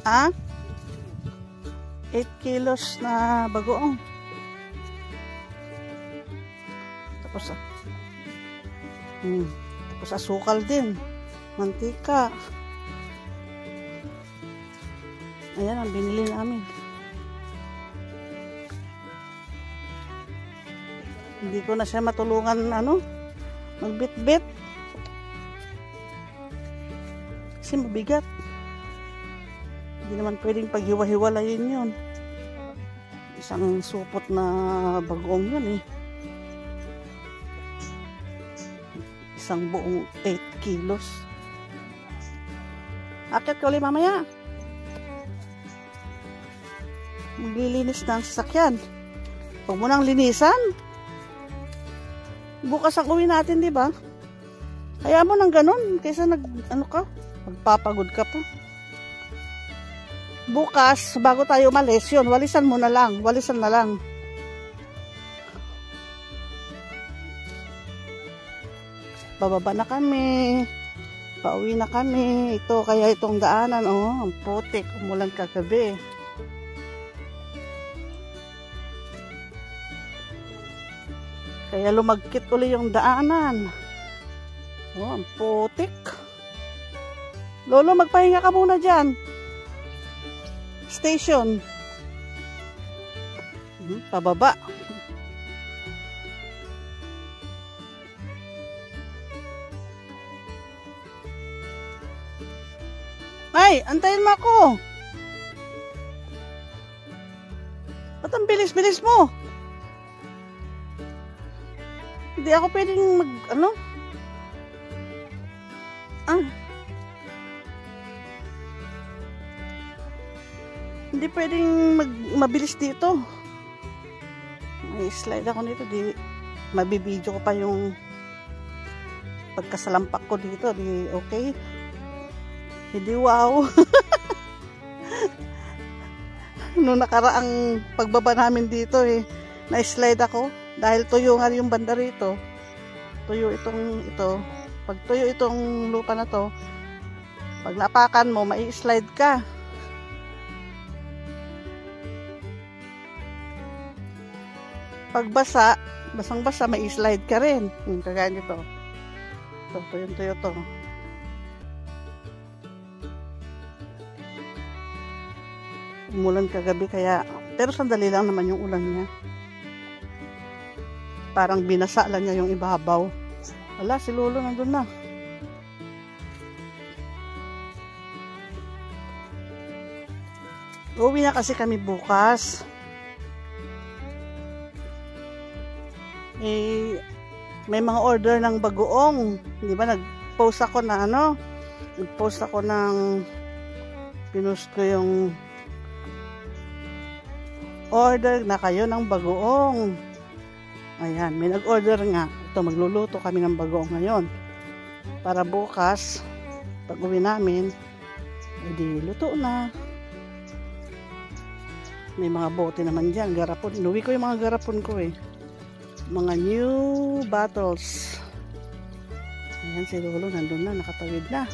Ah? 8 kilos na bagoong. Tapos tapos asukal din. Mantika. Ayan ang binili namin. Hindi ko na siya matulungan magbitbit. Kasi mabigat. Hindi naman pwedeng paghiwa-hiwalayin yun. Isang supot na bagoong yun eh. Isang buong 8 kilos. Akit ka ulit mamaya. Maglilinis ng sasakyan. Huwag mo nang linisan. Bukas ang uwi natin, di ba? Kaya mo nang ganun. Kaysa magpapagod ka pa. Bukas, bago tayo umalis, yun, walisan mo na lang. Walisan na lang. Bababa na kami. Pauwi na kami. Ito, kaya itong daanan, ang putik. Umulan kagabi. Kaya lumagkit uli yung daanan. Ang putik. Lolo, magpahinga ka muna dyan. Station. Pababa. Ay, antayin mo ako. Ba't ang bilis-bilis mo? Hindi ako pwedeng hindi pwedeng mabilis dito. May slide ako nito. Mabibidyo ko pa yung pagkasalampak ko dito. Okay? Hindi wow. Noong nakaraang pagbaba namin dito na-slide ako. Dahil tuyo nga yung banda rito. Tuyo ito. Pag tuyo itong lupa na to, pag napakan mo, mai-slide ka. Pag basang-basa, mai-slide ka rin. Kagaya nito. Ito, tuyo to. Umulan kagabi pero sandali lang naman yung ulan niya. Parang binasa lang niya yung ibabaw. Wala, si Lolo nandun na. Uwi na kasi kami bukas. May mga order ng bagoong. Di ba nag-post ako ng pinost ko yung order na kayo ng bagoong. Ayan, may nag-order nga. Ito, magluluto kami ng bagoong ngayon. Para bukas, pag uwi namin, edi luto na. May mga bote naman dyan, garapon. Inuwi ko yung mga garapon ko Mga new bottles. Ayan, si Lolo, nandun na, nakatawid na.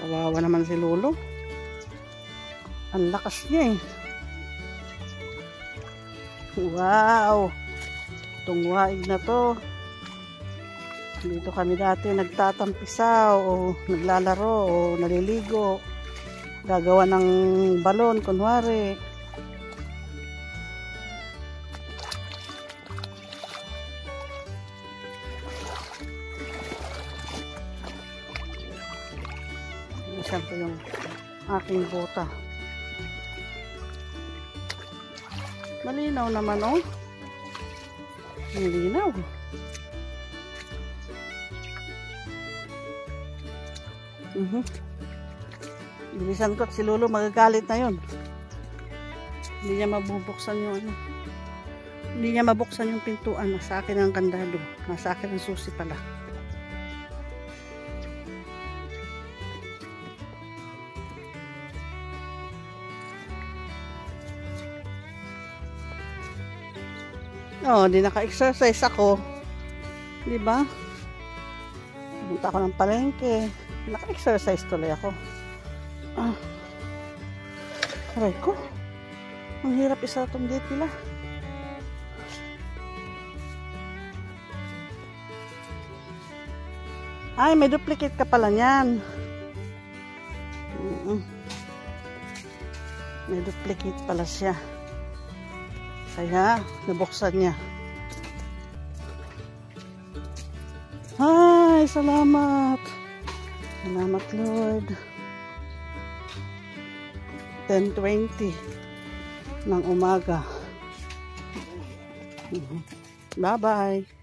Kawawa naman si Lolo. Ang lakas niya Wow! Itong waig na to. Dito kami dati nagtatampisaw o naglalaro o naliligo. Gagawa ng balon, kunwari. Isan ko yung aking bota. Malinaw naman Malinaw. Bilisan ko at si Lolo magagalit na yun. Hindi niya mabubuksan yung Hindi niya mabuksan yung pintuan. Nasa akin ang kandado. Nasa akin ang susi pala. Di naka-exercise ako. Di ba? Pumunta ako ng palengke. Naka-exercise tuloy ako. Ah. Aray ko. Ang hirap isa itong gate nila. Ay, may duplicate ka pala niyan. May duplicate pala siya. Kaya, nabuksan niya. Ay, salamat. Salamat, Lord. 10:20 ng umaga. Bye-bye.